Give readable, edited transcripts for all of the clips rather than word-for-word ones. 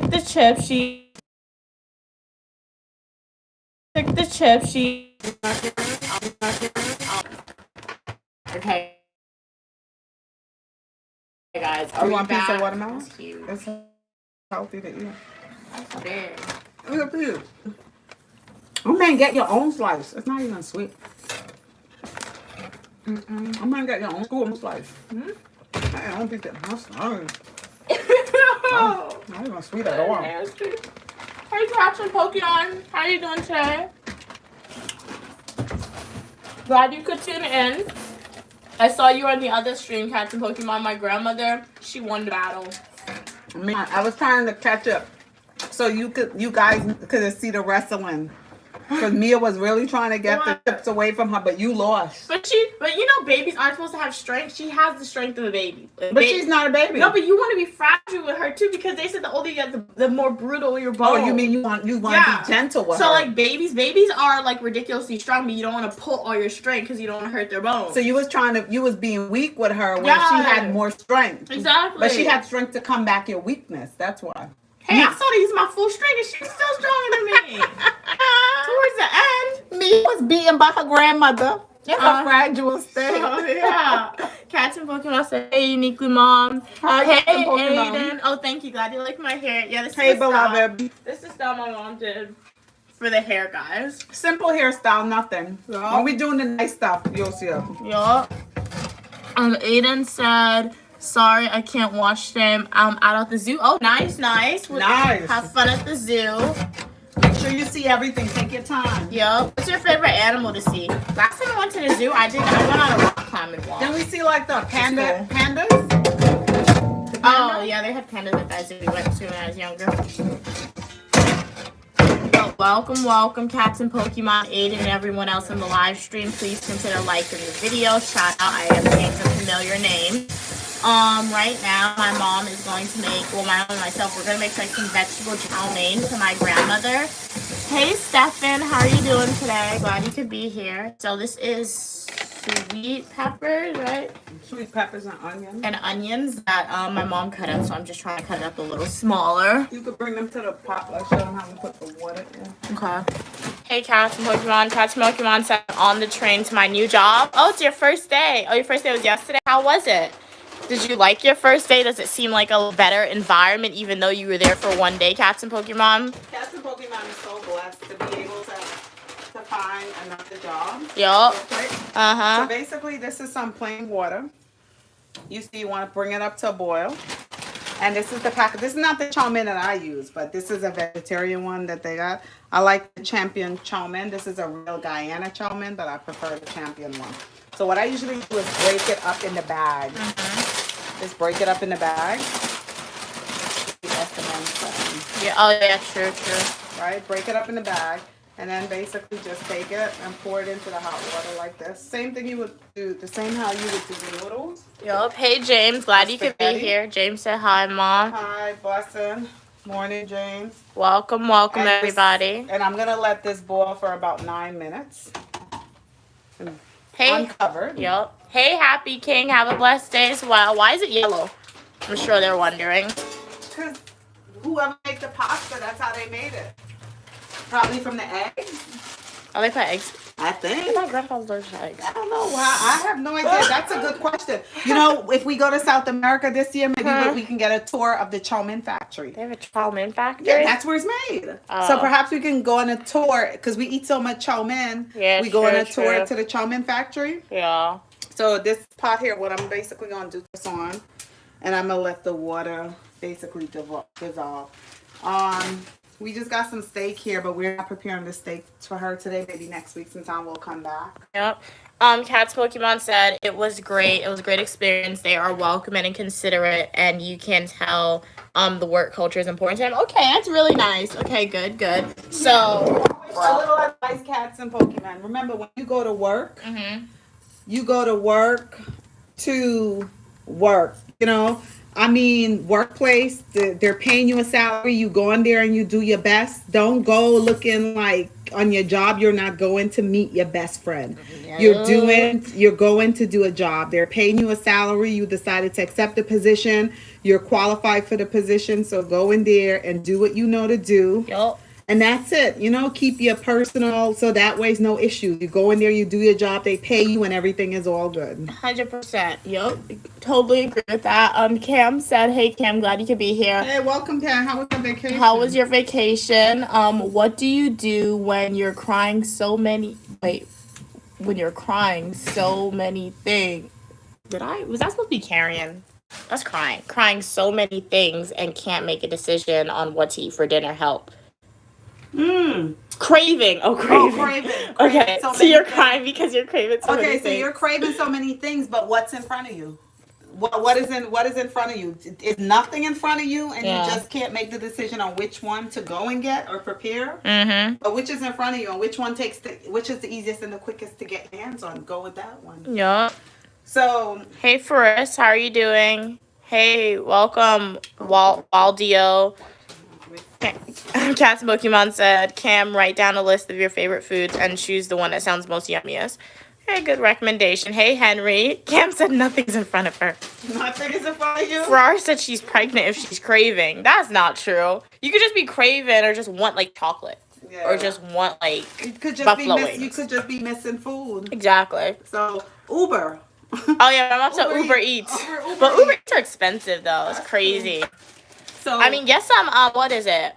Took the chip. She took the chip. She. Okay, guys. Are You we want a piece back? of watermelon? It's huge. It's healthy to eat. That's big. Look at you. Oh man, get your own slice. It's not even sweet. Oh man, get your own school slice. I don't think that. That's not even sweet at all. Hey, Captain Pokemon. How you doing today? Glad you could tune in. I saw you on the other stream, Captain Pokemon. My grandmother, she won the battle. I was trying to catch up so you guys could see the wrestling. Because Mia was really trying to get the chips away from her, but you lost. But you know, babies aren't supposed to have strength. She has the strength of a baby. But she's not a baby. No, but you want to be fragile with her too, because they said the older you get, the more brutal your bone. Oh, you mean you want to be gentle with her? So like babies are like ridiculously strong, but you don't want to pull all your strength because you don't want to hurt their bones. So you was being weak with her when she had more strength. Exactly. But she had strength to come back your weakness. That's why. Hey, I saw to use my full strength and she's still stronger than me. Towards the end, Mia was beaten by her grandmother in her fragile state. Oh, yeah. Captain Pokemon said, "Hey, uniquely mom." Hi, hey, Captain Pokemon. Aiden. Oh, thank you. Glad you like my hair. Yeah, this is Hey, the style. beloved. This is the style my mom did for the hair, guys. Simple hairstyle, nothing. Yup. When we doing the nice stuff, you'll see it. Yup. Aiden said, "Sorry, I can't watch them. I'm out at the zoo." Oh, nice. Nice. Have fun at the zoo. Make sure you see everything. Take your time. Yup. What's your favorite animal to see? Last time I went to the zoo, I went on a rock climbing walk. Then we see like the pandas. Oh, yeah, they had pandas at that zoo we went to when I was younger. Well, welcome, Captain Pokemon, Aiden, and everyone else in the live stream. Please consider liking the video. Shout out, I am saying a familiar name. Right now, my mom is going to make, my mom and myself, we're going to make like some vegetable chow mein for my grandmother. Hey, Stefan, how are you doing today? Glad you could be here. So this is sweet peppers, right? Sweet peppers and onions. And onions that my mom cut up, so I'm just trying to cut it up a little smaller. You could bring them to the pot. Let's show them how to put the water in. Okay. Hey, Captain Pokemon. Captain Pokemon said, "On the train to my new job." Oh, it's your first day. Oh, your first day was yesterday? How was it? Did you like your first day? Does it seem like a better environment even though you were there for one day, Captain Pokemon? Captain Pokemon is so blessed to be able to find another job. Yup. Uh-huh. So basically, this is some plain water. You see, you want to bring it up to a boil. And this is the packet. This is not the chow mein that I use, but this is a vegetarian one that they got. I like the Champion chow mein. This is a real Guyana chow mein, but I prefer the Champion one. So what I usually do is break it up in the bag. Just break it up in the bag. Yeah. Oh, yeah. True. Right? Break it up in the bag. And then basically just take it and pour it into the hot water like this. Same thing you would do, the same how you would do noodles. Yup. Hey, James. Glad you could be here. James said hi, Mom. Hi, blessing. Morning, James. Welcome, everybody. And I'm going to let this boil for about 9 minutes. Hey. Uncovered. Yup. Hey, Happy King. Have a blessed day as well. Why is it yellow? I'm sure they're wondering. Because whoever made the pasta, that's how they made it. Probably from the eggs. Oh, they put eggs? I think. My grandpa's allergic to eggs. I don't know. I have no idea. That's a good question. You know, if we go to South America this year, maybe we can get a tour of the Chow Mein factory. They have a Chow Mein factory? Yeah, that's where it's made. Oh. So perhaps we can go on a tour, because we eat so much chow mein. Yeah, we go on a tour to the Chow Mein factory. Yeah. So this pot here, what I'm basically going to do this on, and I'm going to let the water basically dissolve. We just got some steak here, but we're not preparing the steak for her today. Maybe next week sometime we'll come back. Yep. Cat's Pokemon said it was great. It was a great experience. They are welcoming and considerate, and you can tell the work culture is important to them. Okay, that's really nice. Okay, good. So a little advice, Cats and Pokemon. Remember, when you go to work, you go to work to work. You know. I mean, workplace, they're paying you a salary. You go in there and you do your best. Don't go looking like on your job, you're not going to meet your best friend. No. You're going to do a job. They're paying you a salary. You decided to accept the position. You're qualified for the position. So go in there and do what you know to do. Yup. And that's it. Keep your personal, so that way it's no issues. You go in there, you do your job, they pay you, and everything is all good. 100%. Yup. Totally agree with that. Cam said, "Hey Cam, glad you could be here. Hey, welcome, Karen. How was your vacation? How was your vacation? What do you do when you're crying when you're crying so many things? Was that supposed to be carrying? That's crying. Crying so many things and can't make a decision on what to eat for dinner. Help. Craving. Oh, craving. Okay, so you're crying because you're craving so many things. Okay, so you're craving so many things, but what's in front of you? What is in front of you? Is nothing in front of you, and you just can't make the decision on which one to go and get or prepare? Mm-hmm. But which is in front of you, and which is the easiest and the quickest to get your hands on? Go with that one. Yup. So, hey, Forrest, how are you doing? Hey, welcome, Waldio. Cats Pokemon said, Cam, write down a list of your favorite foods and choose the one that sounds most yummiest. Hey, good recommendation. Hey, Henry. Cam said nothing's in front of her. nothing is in front of you? Farrar said she's pregnant if she's craving. That's not true. You could just be craving or just want, like, chocolate. Yeah. Or just want, like, buffalo wings. You could just be missing food. Exactly. So, Uber. Oh, yeah, I'm up to Uber Eats. But Uber Eats are expensive, though. It's crazy. So, I mean, guess what is it?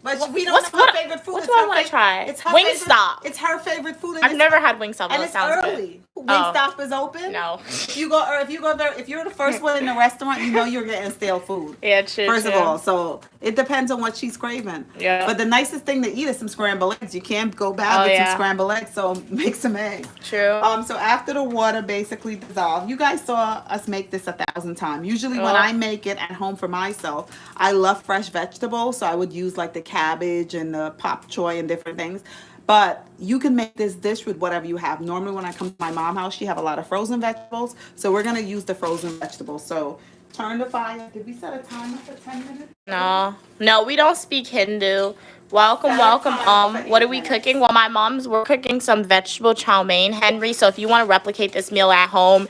But we don't know her favorite food. What do I want to try? Wingstop. It's her favorite food. I've never had Wingstop. And it's early. Good. Wingstop is open. No. If you go there, if you're the first one in the restaurant, you know you're getting stale food. Yeah, true. First of all, so it depends on what she's craving. Yeah. But the nicest thing to eat is some scrambled eggs. You can't go bad with some scrambled eggs, so make some eggs. True. So after the water basically dissolved, you guys saw us make this 1,000 times. Usually when I make it at home for myself, I love fresh vegetables, so I would use like the cabbage and the pop choy and different things. But you can make this dish with whatever you have. Normally when I come to my mom's house, she have a lot of frozen vegetables. So we're going to use the frozen vegetables. So turn the fire. Did we set a timer for 10 minutes? No, we don't speak Hindu. Welcome. What are we cooking? Well, we're cooking some vegetable chow mein, Henry. So if you want to replicate this meal at home,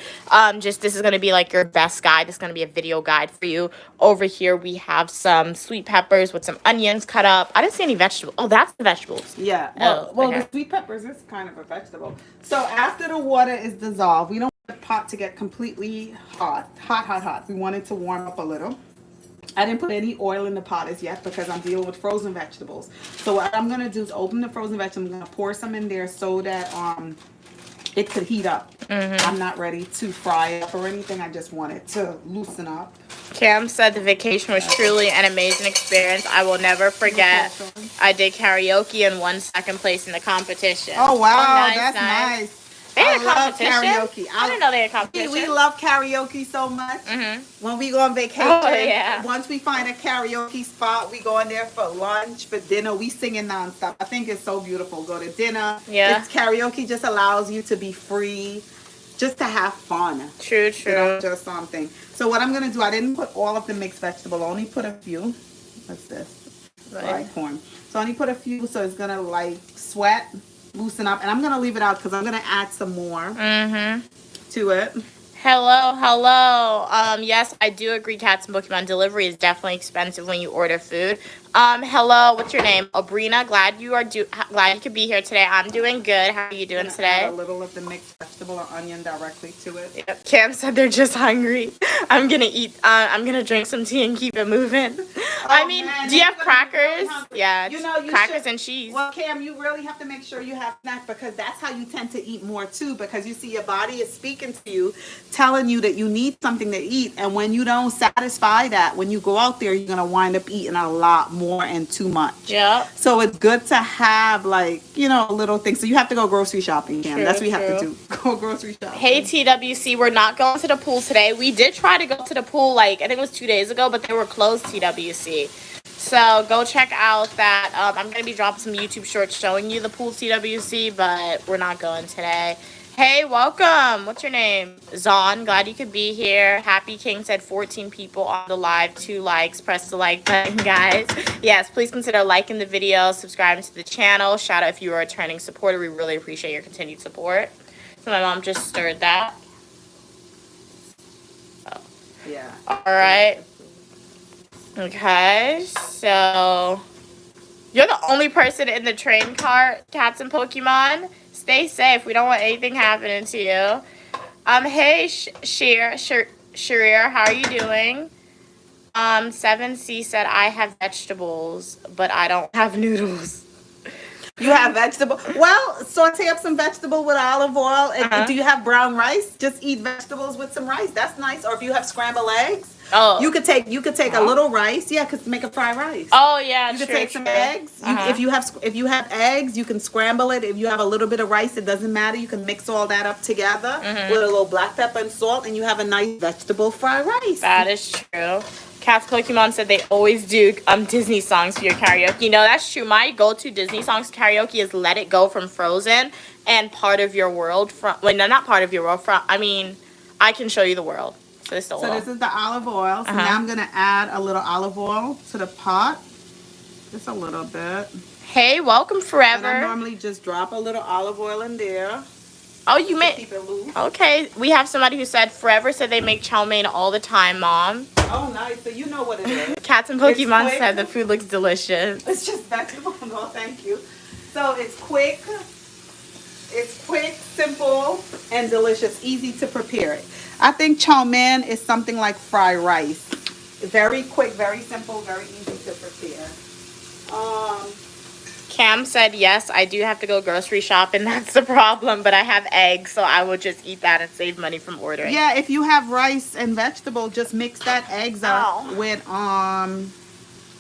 this is going to be like your best guide. This is going to be a video guide for you. Over here, we have some sweet peppers with some onions cut up. I didn't see any vegetables. Oh, that's the vegetables. Yeah. Well, the sweet peppers is kind of a vegetable. So after the water is dissolved, we don't want the pot to get completely hot. We want it to warm up a little. I didn't put any oil in the pot as yet because I'm dealing with frozen vegetables. So what I'm going to do is open the frozen vegetables. I'm going to pour some in there so that it could heat up. Mm-hmm. I'm not ready to fry it up or anything. I just want it to loosen up. Cam said the vacation was truly an amazing experience. I will never forget. I did karaoke and won second place in the competition. Oh, wow. That's nice. They had a competition? Karaoke. I didn't know they had competition. We love karaoke so much. Mm-hmm. When we go on vacation, once we find a karaoke spot, we go in there for lunch, for dinner. We singing nonstop. I think it's so beautiful. Go to dinner. Yeah. Karaoke just allows you to be free, just to have fun. True. Just something. So what I'm going to do, I didn't put all of the mixed vegetable. I only put a few. What's this? Fried corn. So I only put a few, so it's going to like sweat. Loosen up, and I'm gonna leave it out because I'm gonna add some more to it. Hello. Yes, I do agree. Cats and Pokemon delivery is definitely expensive when you order food. Hello, what's your name? Obrina, glad you could be here today. I'm doing good. How are you doing today? Add a little of the mixed vegetable or onion directly to it. Yep. Cam said they're just hungry. I'm gonna eat. I'm gonna drink some tea and keep it moving. Do you have crackers? Yeah, crackers and cheese. Well, Cam, you really have to make sure you have snacks because that's how you tend to eat more too. Because you see, your body is speaking to you, telling you that you need something to eat, and when you don't satisfy that, when you go out there, you're gonna wind up eating a lot more and too much. Yeah. So it's good to have little things. So you have to go grocery shopping, Cam. That's what you have to do. Go grocery shopping. Hey TWC, we're not going to the pool today. We did try to go to the pool I think it was 2 days ago, but they were closed. TWC. So go check out that. I'm gonna be dropping some YouTube shorts showing you the pool TWC, but we're not going today. Hey, welcome. What's your name? Zon. Glad you could be here. Happy King said 14 people on the live. 2 likes. Press the like button, guys. Yes, please consider liking the video, subscribing to the channel. Shout out if you are a returning supporter. We really appreciate your continued support. So my mom just stirred that. Oh. Yeah. All right. Okay, so you're the only person in the train car, Cats and Pokemon. Stay safe. We don't want anything happening to you. Hey, Sharir, how are you doing? 7C said, I have vegetables, but I don't have noodles. You have vegetable. Well, saute up some vegetable with olive oil. And do you have brown rice? Just eat vegetables with some rice. That's nice. Or if you have scrambled eggs, you could take a little rice. Yeah, cause make a fried rice. Oh yeah, you could take some eggs. If you have eggs, you can scramble it. If you have a little bit of rice, it doesn't matter. You can mix all that up together with a little black pepper and salt, and you have a nice vegetable fried rice. That is true. Cat's Pokemon said they always do Disney songs for your karaoke. No, that's true. My go-to Disney songs karaoke is Let It Go from Frozen and Part of Your World from, well, no, not Part of Your World, from, I mean, I Can Show You the World. So this is the olive oil. So now I'm going to add a little olive oil to the pot. Just a little bit. Hey, welcome Forever. And I normally just drop a little olive oil in there. Oh, you made. Keep it loose. Okay, we have somebody who said Forever said they make chow mein all the time, Mom. Oh, nice. So you know what it is. Cats and Pokemon said the food looks delicious. It's just vegetable. No, thank you. So it's quick. It's quick, simple, and delicious. Easy to prepare it. I think chow mein is something like fried rice. Very quick, very simple, very easy to prepare. Cam said, yes, I do have to go grocery shopping. That's the problem, but I have eggs, so I will just eat that and save money from ordering. Yeah, if you have rice and vegetable, just mix that eggs up with,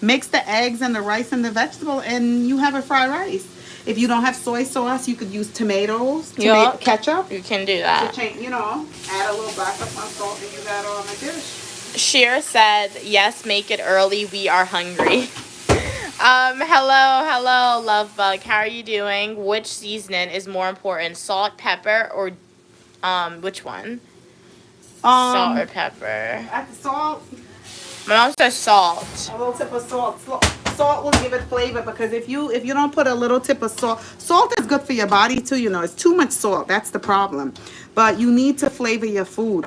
mix the eggs and the rice and the vegetable, and you have a fried rice. If you don't have soy sauce, you could use tomatoes, ketchup. You can do that. To change, add a little black pepper and salt, and you got on a dish. Sheer said, yes, make it early. We are hungry. Hello, love bug. How are you doing? Which seasoning is more important, salt, pepper, or which one? Salt or pepper? Salt. My mom says salt. A little tip of salt. Salt will give it flavor, because if you don't put a little tip of salt is good for your body too. It's too much salt. That's the problem. But you need to flavor your food.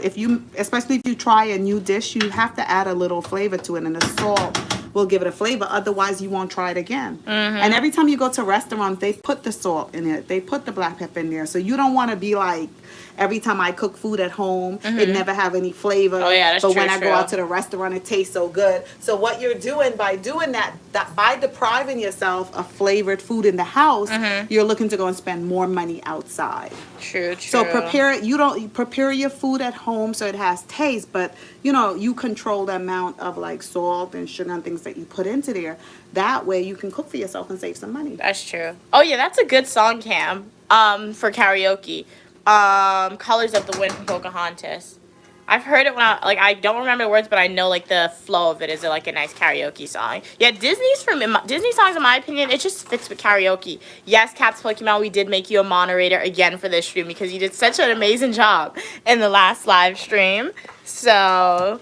Especially if you try a new dish, you have to add a little flavor to it, and the salt will give it a flavor. Otherwise, you won't try it again. And every time you go to restaurants, they put the salt in it. They put the black pepper in there. So you don't want to be like, every time I cook food at home, it never have any flavor. Oh yeah, that's but true. When I go out to the restaurant, it tastes so good. So what you're doing by doing that by depriving yourself of flavored food in the house, you're looking to go and spend more money outside. True. So prepare it. You don't prepare your food at home so it has taste, but you control the amount of like salt and sugar and things that you put into there. That way you can cook for yourself and save some money. That's true. Oh yeah, that's a good song, Cam. For karaoke. Colors of the Wind from Pocahontas. I've heard it when I don't remember the words, but I know like the flow of it is like a nice karaoke song. Yeah, Disney songs, in my opinion, it just fits with karaoke. Yes, Cats Pokemon, we did make you a moderator again for this stream because you did such an amazing job in the last live stream. So,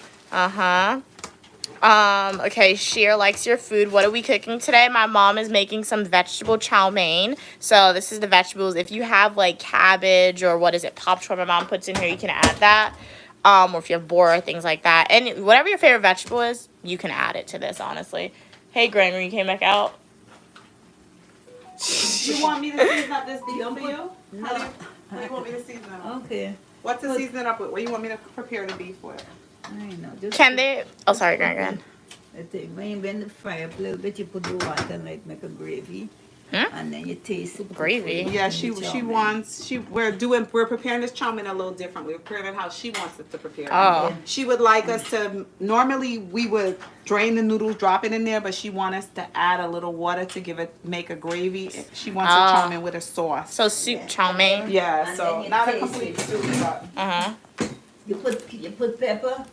okay, Sheer likes your food. What are we cooking today? My mom is making some vegetable chow mein. So this is the vegetables. If you have like cabbage or popcorn my mom puts in here, you can add that. Or if you have boar, things like that. And whatever your favorite vegetable is, you can add it to this, honestly. Hey, Grammar, you came back out? You want me to season up this beef for you? No. What do you want me to season up? Okay. What's the season up with? What do you want me to prepare the beef with? I know. Just Can they? Oh, sorry, Gran. I think when you bend the fire up a little bit, you put the water and like make a gravy. And then you taste it. Gravy? Yeah, we're preparing this chow mein a little different. We're preparing it how she wants it to prepare. Oh. She would like us to, normally we would drain the noodles, drop it in there, but she wants us to add a little water to make a gravy. She wants a chow mein with a sauce. So soup chow mein? Yeah, And so then you not a taste complete it. soup, but. You put pepper.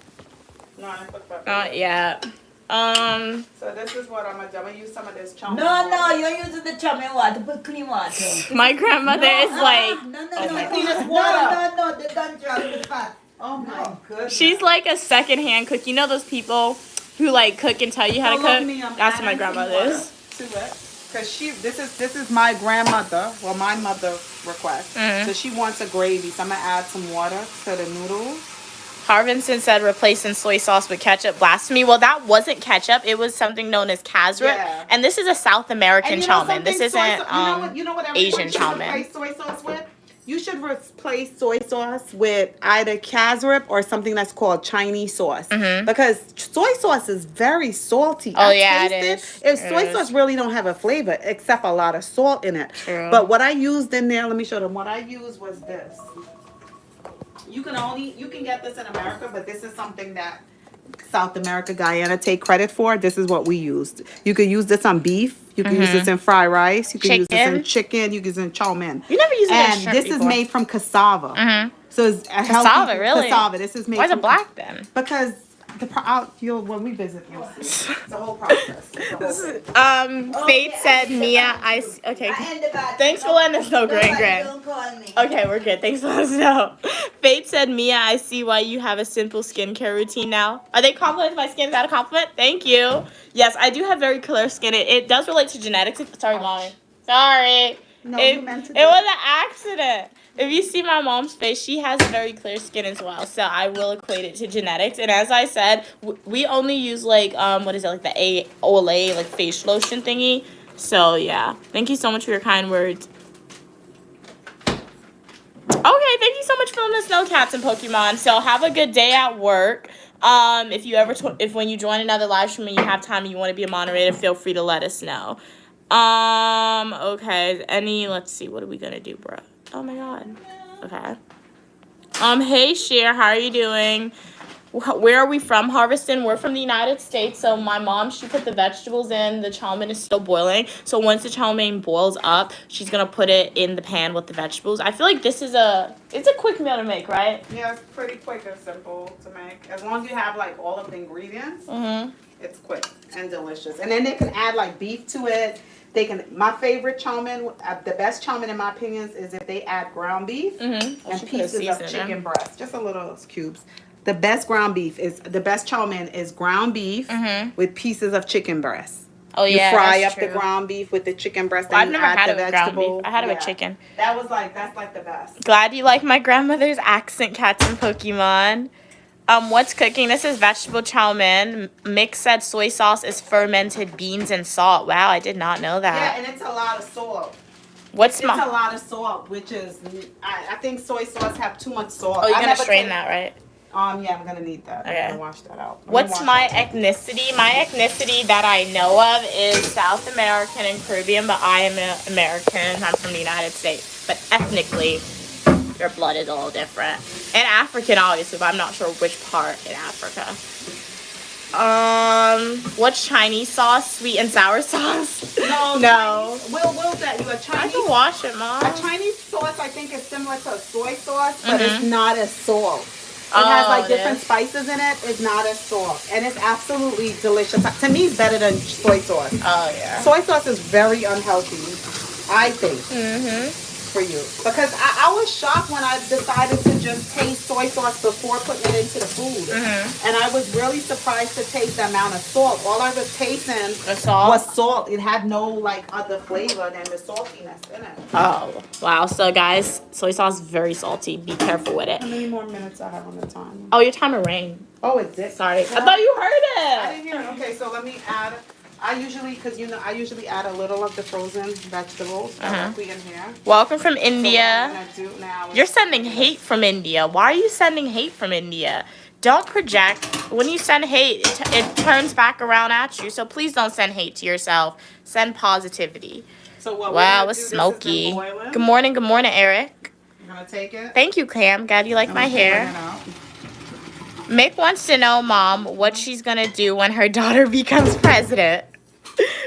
No, I put pepper. Not yet. So this is what I'm gonna do. I'm gonna use some of this chow mein No, water. you're using the chow mein water. Put clean water. My grandmother is like, No, Cleanest water. no, the ganja, the fat. Oh my goodness. she's like a secondhand cook. You know those people who like cook and tell you how to So look cook? me, I'm That's what my adding some grandmother water is. to it. Cause this is my grandmother, well my mother request. So she wants a gravy, so I'm gonna add some water to the noodles. Harvinson said replacing soy sauce with ketchup. Blasphemy. Well, that wasn't ketchup. It was something known as casrip. Yeah. And this is a South American And you chow know mein. This something? isn't You know what everyone Asian should chow mein. replace soy sauce with? You should replace soy sauce with either casrip or something that's called Chinese sauce. Because soy sauce is very salty. Oh, I yeah, it taste is. Soy It sauce is. really don't have a flavor except a lot of salt in it. True. But what I used in there, let me show them. What I used was this. You can get this in America, but this is something that South America, Guyana take credit for. This is what we used. You could use this on beef. You can use this in fried rice. You can use this in chicken. You can use it in chow mein. You never used it in And shrimp this before. is made from cassava. So it's a Cassava, healthy really? cassava. This is made Why is from it black then? because when we visit, you'll see. It's a whole process. It's a whole thing. Faith said Mia. Okay. Thanks for letting us know, Grand. Don't call me. Okay, we're good. Thanks for letting us know. Faith said, Mia, I see why you have a simple skincare routine now. Are they compliments? My skin is that a compliment? Thank you. Yes, I do have very clear skin. It does relate to genetics. Sorry, Mommy. Sorry. No, it, you meant to it do was an accident. If you see my mom's face, she has very clear skin as well. So I will equate it to genetics. And as I said, we only use like what is it, like the Olay like face lotion thingy. So yeah, thank you so much for your kind words. Okay, thank you so much for letting us know, Cats and Pokemon. So have a good day at work. If you ever if when you join another live stream and you have time and you want to be a moderator, feel free to let us know. Okay, let's see, what are we gonna do, bro? Oh my god. Okay. Hey Cher, how are you doing? Where are we from, Harveston? We're from the United States. So my mom, she put the vegetables in. The chow mein is still boiling. So once the chow mein boils up, she's gonna put it in the pan with the vegetables. I feel like it's a quick meal to make, right? Yeah, it's pretty quick and simple to make. As long as you have like all of the ingredients, it's quick and delicious. And then they can add like beef to it. My favorite chow mein, the best chow mein in my opinion is if they add ground beef and pieces of chicken breast, just a little cubes. The best chow mein is ground beef with pieces of chicken breast. Oh yeah, you fry that's up true. the ground beef with the chicken breast. Well, and I've you never add had the it with ground vegetable. beef. I had it with chicken. That's like the best. Glad you like my grandmother's accent, Cats and Pokemon. What's cooking? This is vegetable chow mein. Mick said soy sauce is fermented beans and salt. Wow, I did not know that. Yeah, and it's a lot of salt. It's a lot of salt, which is I think soy sauce have too much salt. Oh, you're gonna strain that, right? Yeah, I'm gonna need that. Okay. I'm gonna wash that out. What's my ethnicity? My ethnicity that I know of is South American and Caribbean, but I am an American. I'm from the United States. But ethnically, your blood is a little different. And African, obviously, but I'm not sure which part in Africa. What's Chinese sauce? Sweet and sour sauce? No. We'll bet you a Chinese. I can wash it, Mom. A Chinese sauce, I think, is similar to a soy sauce, but it's not as salt. It has like different spices in it. It's not as salt, and it's absolutely delicious. To me, it's better than soy sauce. Oh yeah. Soy sauce is very unhealthy, I think, for you. Because I was shocked when I decided to just taste soy sauce before putting it into the food, and I was really surprised to taste the amount of salt. All I was tasting was salt. It had no like other flavor than the saltiness in it. Oh wow! So guys, soy sauce is very salty. Be careful with it. How many more minutes I have on the timer? Oh, your timer rang. Oh, it did. Sorry, I thought you heard I it. didn't hear it. Okay, so let me add. I usually add a little of the frozen vegetables directly in here. Welcome from So India. what I'm gonna do now is You're sending hate from India. Why are you sending hate from India? Don't project. When you send hate, it turns back around at you. So please don't send hate to yourself. Send positivity. So what Wow, we're it's gonna do, this smoky. has been boiling. Good morning, Eric. I'm gonna take it. Thank you, Cam. Glad you like I'm my gonna bring hair. it out. Mick wants to know, Mom, what she's gonna do when her daughter becomes president.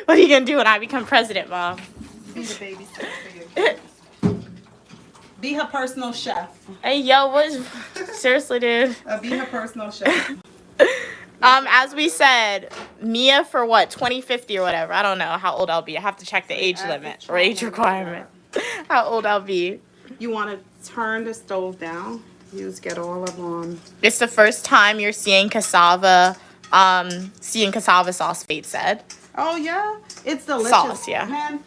What are you gonna do when I become president, Mom? Be the babysitter for your kids. Be her personal chef. Hey, yo, seriously, dude? Be her personal chef. As we said, Mia for what? 2050 or whatever. I don't know how old I'll be. I have to check the age limit or age requirement. How old I'll be. You want to turn the stove down. You just get all of them. It's the first time you're seeing cassava sauce, Faith said. Oh yeah, it's delicious. Sauce, yeah. Man,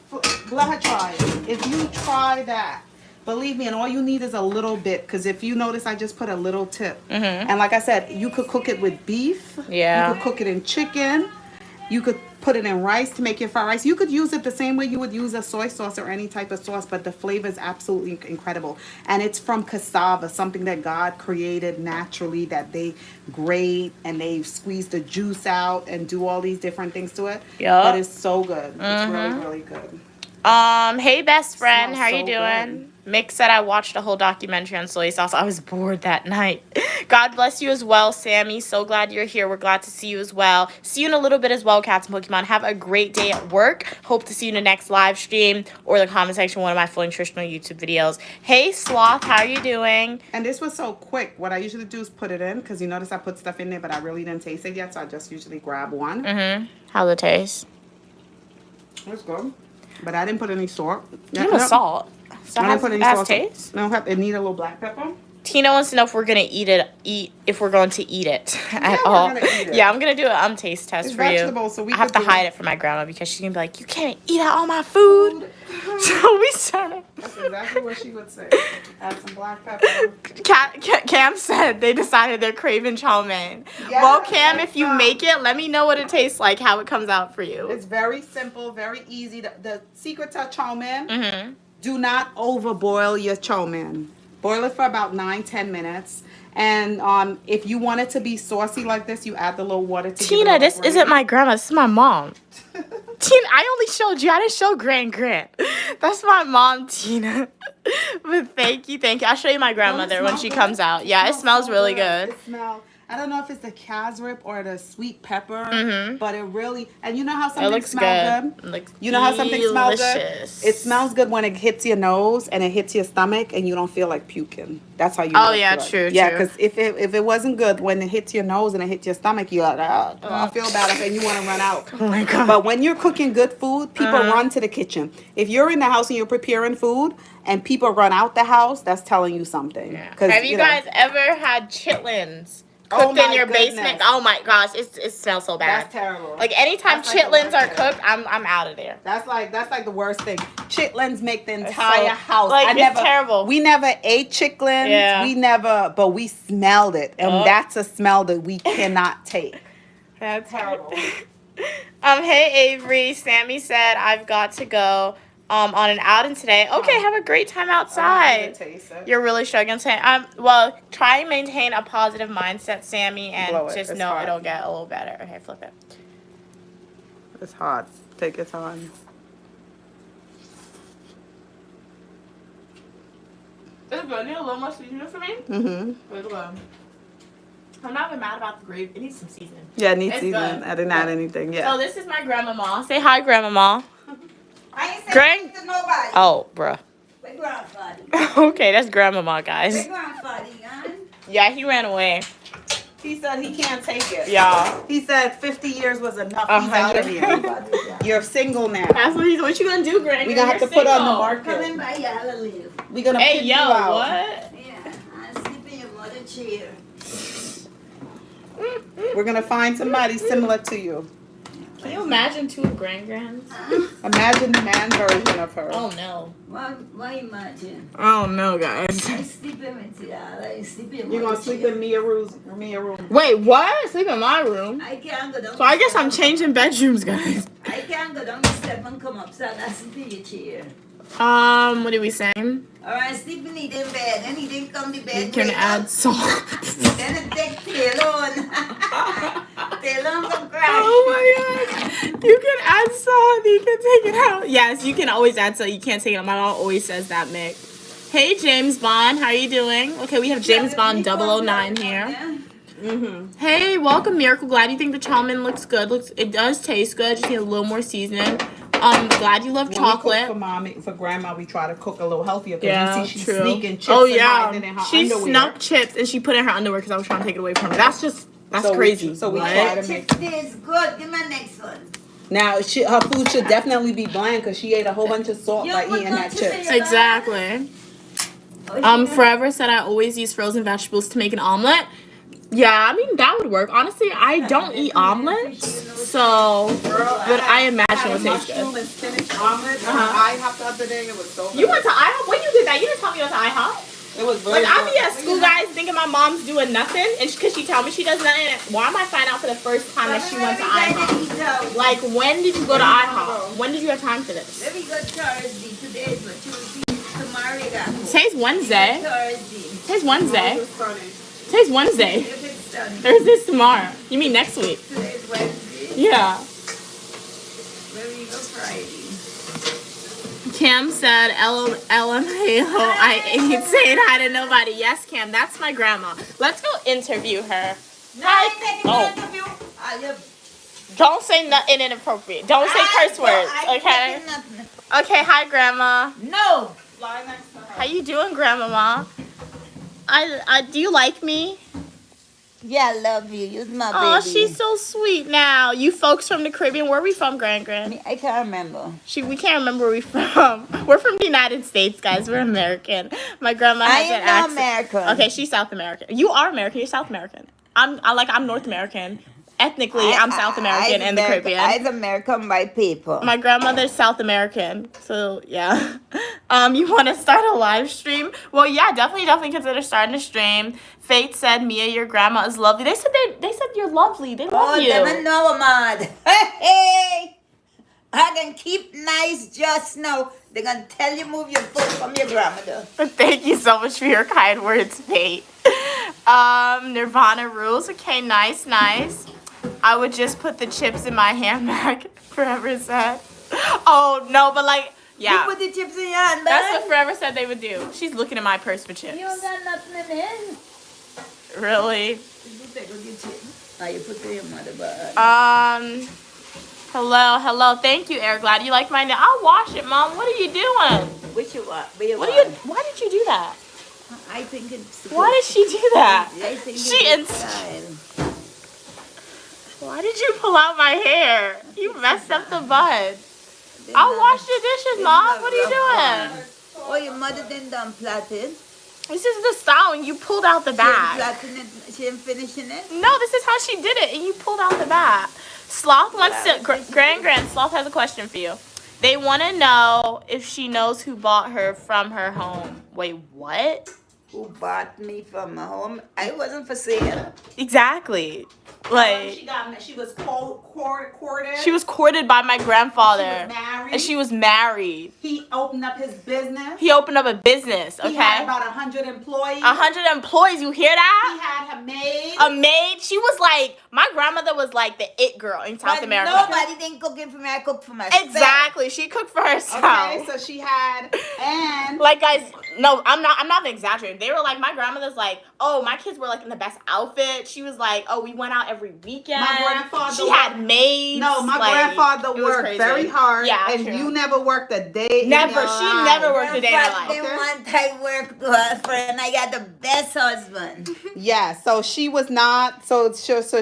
let her try it. If you try that, believe me, and all you need is a little bit. Because if you notice, I just put a little tip. And like I said, you could cook it with beef. Yeah. You could cook it in chicken. You could put it in rice to make your fried rice. You could use it the same way you would use a soy sauce or any type of sauce, but the flavor is absolutely incredible. And it's from cassava, something that God created naturally, that they grate and they squeeze the juice out and do all these different things to it. Yeah. But it's so good. It's really, really good. Hey best friend, Smells how you so doing? good. Mick said I watched a whole documentary on soy sauce. I was bored that night. God bless you as well, Sammy. So glad you're here. We're glad to see you as well. See you in a little bit as well, Cats and Pokemon. Have a great day at work. Hope to see you in the next live stream or the comment section of one of my full nutritional YouTube videos. Hey Sloth, how are you doing? And this was so quick. What I usually do is put it in, because you notice I put stuff in there, but I really didn't taste it yet, so I just usually grab one. How's it taste? It's good. But I didn't put any salt. Give me salt. So I didn't put any salt. taste? No, it need a little black pepper. Tina wants to know if we're gonna eat it at Yeah, we're all. gonna eat it. Yeah, I'm gonna do a taste test It's for you. vegetable, so we I have could to do hide it. it from my grandma because she's gonna be like, "You can't eat all my food." So we started. That's exactly what she would say. Add some black pepper. Cam said they decided they're craving chow mein. Yeah, Well, Cam, if you it's, make it, let me know what it tastes like, how it comes out for you. It's very simple, very easy. The secret to chow mein, Mm-hmm. do not overboil your chow mein. Boil it for about 9-10 minutes. And if you want it to be saucy like this, you add the little water to give it Tina, a this gravy. isn't my grandma. This is my mom. Tina, I only showed you. I didn't show Grant. That's my mom, Tina. But thank you. I'll show you my grandmother when she comes out. Yeah, it smells so really good. It smells. I don't know if it's the casrip or the sweet pepper, but it really, and you know how something looks smells good? It looks You know how something smells good? delicious. It smells good when it hits your nose and it hits your stomach and you don't feel like puking. That's how you Oh, know it's yeah, good. true, Yeah, true. because if it wasn't good when it hits your nose and it hits your stomach, you're like, oh, I feel bad, and you want to run out. Oh my God. But when you're cooking good food, people run to the kitchen. If you're in the house and you're preparing food and people run out the house, that's telling you something. Yeah. 'Cause, Have you know, guys ever had chitlins Oh cooked in my your goodness. basement? Oh my gosh, it smells so bad. That's terrible. Like anytime That's like the chitlins are worst. cooked, I'm out of there. That's like the worst thing. Chitlins make the so- entire house. like, it's terrible. We never ate chitlins. Yeah. But we smelled it, and Oh. that's a smell that we cannot take. That's Terrible. Hey Avery, Sammy said I've got to go on an outing today. Okay, have a great time outside. Taste it. You're really struggling today. Well, try and maintain a positive mindset, Sammy, and Blow it. just It's know hot. it'll get a little better. Okay, flip it. It's hot. Take your time. It's good. Need a little more seasoning for me? Mm-hmm. It's good. I'm not even mad about the gravy. It needs some seasoning. Yeah, it needs It's seasoning. good. I didn't add anything yet. So this is my grandmama. Say hi, grandmama. I ain't Grand- saying to nobody. Oh, bruh. My grandfather. Okay, that's grandmama, My guys. grandfather, Jan. Yeah, he ran away. He said he can't take it. Yeah. He said 50 years was enough. He's out of here. 100. You're single now. That's what you gonna do, Greg? We're gonna have to put on the market. Coming by y'all live. We're gonna Hey, pick yo, you out. what? Yeah, I sleep in your mother chair. We're gonna find somebody similar to you. Can you imagine two grand-grands? Imagine the man version of her. Oh, no. Why imagine? Oh, no, guys. I sleep in with y'all. I sleep in You're gonna sleep in Mia room. Wait, what? Sleep in my room? I can't go down. So I guess I'm changing bedrooms, guys. I can't go down the step and come up, so I sleep in your chair. What are we saying? Alright, sleep in the bed. Then he didn't come to bed. You can wake add up. salt. Then it take Taylor. Taylor come crash. Oh my god. You can add salt. You can take it out. Yes, you can always add salt. You can't take it out. My mom always says that, Mick. Hey, James Bond. How are you doing? Okay, we have James Bond 009 here. Mm-hmm. Hey, welcome, Miracle. Glad you think the chow mein looks good. It does taste good. Just need a little more seasoning. Glad you love When we cook chocolate. for mommy, for grandma, we try to cook a little healthier. Yeah, you see she's true. sneaking chips Oh and yeah, hiding in her she underwear. snuck chips and she put it in her underwear because I was trying to take it away from her. That's just That's crazy. So we What? try to That make. chip tastes good. Give me the next one. Now her food should definitely be bland because she ate a whole bunch of salt You by put eating no that chip in chips. your Exactly. Oh, she Forever said I always use frozen vegetables to make an omelet. Yeah, I mean that would work. Honestly, I don't eat omelets, so but I imagine it would taste good. Mushroom and spinach omelet from IHOP the other day. It was so good. You went to IHOP? When you did that, you didn't tell me you went to IHOP. It was very Like I good. be at school, guys, thinking my mom's doing nothing, and because she tell me she does nothing. Why am I finding out for the first time that she went to IHOP? Like, when did you go to IHOP? When did you have time for this? Let me go Thursday. Today is what Tuesday. Tomorrow you got Today's Wednesday. Thursday. Today's Wednesday. It was funny. Today's Wednesday. If it's sunny. Thursday's tomorrow. You mean next week? Today's Wednesday. Yeah. Maybe you go Friday. Cam said, LMAO, I ain't saying hi to nobody. Yes, Cam, that's my grandma. Let's go interview her. No, I ain't taking Oh. no interview. Don't say nothing inappropriate. Don't say curse words, okay? Okay, hi, Grandma. No. Lie next to her. How you doing, Grandmama? Do you like me? Yeah, I love you. You're my Oh, baby. she's so sweet now. You folks from the Caribbean, where are we from, Gran? I can't remember. We can't remember where we're from. We're from the United States, guys. We're American. My grandma has an I am not accent. American. Okay, she's South American. You are American. You're South American. I'm North American. Ethnically, I'm South American in the Caribbean. I'm American by paper. My grandmother's South American, so yeah. You want to start a live stream? Well, yeah, definitely consider starting a stream. Fate said, Mia, your grandma is lovely. They said you're lovely. They love you. Them know, man. Hey, I can keep nice just now. They're gonna tell you move your foot from your grandmother. Thank you so much for your kind words, Fate. Nirvana rules. Okay, nice. I would just put the chips in my handbag. Forever said. Oh no, but like, yeah. You put the chips in your handbag. That's what Forever said they would do. She's looking in my purse for chips. You don't got nothing in it. Really? You take your chips. You put it in your mother bag. Hello. Thank you, Air Glad. You like my nail? I'll wash it, Mom. What are you doing? Which you want? Why did you do that? I think it's. Why did she do that? I think She it's ins- style. Why did you pull out my hair? You messed up the bun. I'll wash the dishes, Mom. What are you doing? Oh, your mother didn't done plaited. This is the style, and you pulled out the bag. She ain't finishing it. No, this is how she did it, and you pulled out the bag. Sloth wants to. Grand Sloth has a question for you. They want to know if she knows who bought her from her home. Wait, what? Who bought me from my home? I wasn't for sale. Exactly. Like, She was courted. she was courted by my grandfather. She was married. And she was married. He opened up his business. He opened up a business, okay? He had about 100 employees. 100 employees, you hear He that? had a maid. A maid. She was like, my grandmother was like the it girl in South But America. nobody didn't cook it for me. I cooked for myself. Exactly. She cooked for herself. Okay, so she had, and Like, guys, no, I'm not exaggerating. They were like, my grandmother's like, oh, my kids were like in the best outfit. She was like, oh, we went out every weekend. My grandfather She had maids. no, my like, grandfather it was worked crazy. very hard. Yeah, and true. you never worked a day. Never. In your She life. never worked a day in her life. Then one time worked to her friend. I got the best husband. Yeah, so she was not. So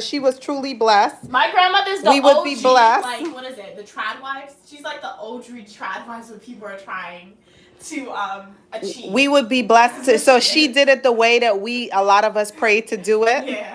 she was truly blessed. My grandmother's the We would OG, be blessed. like, what is it? The trad wives? She's like the OG trad wives when people are trying to achieve. We would be blessed. So she did it the way that a lot of us prayed to do it. Yeah.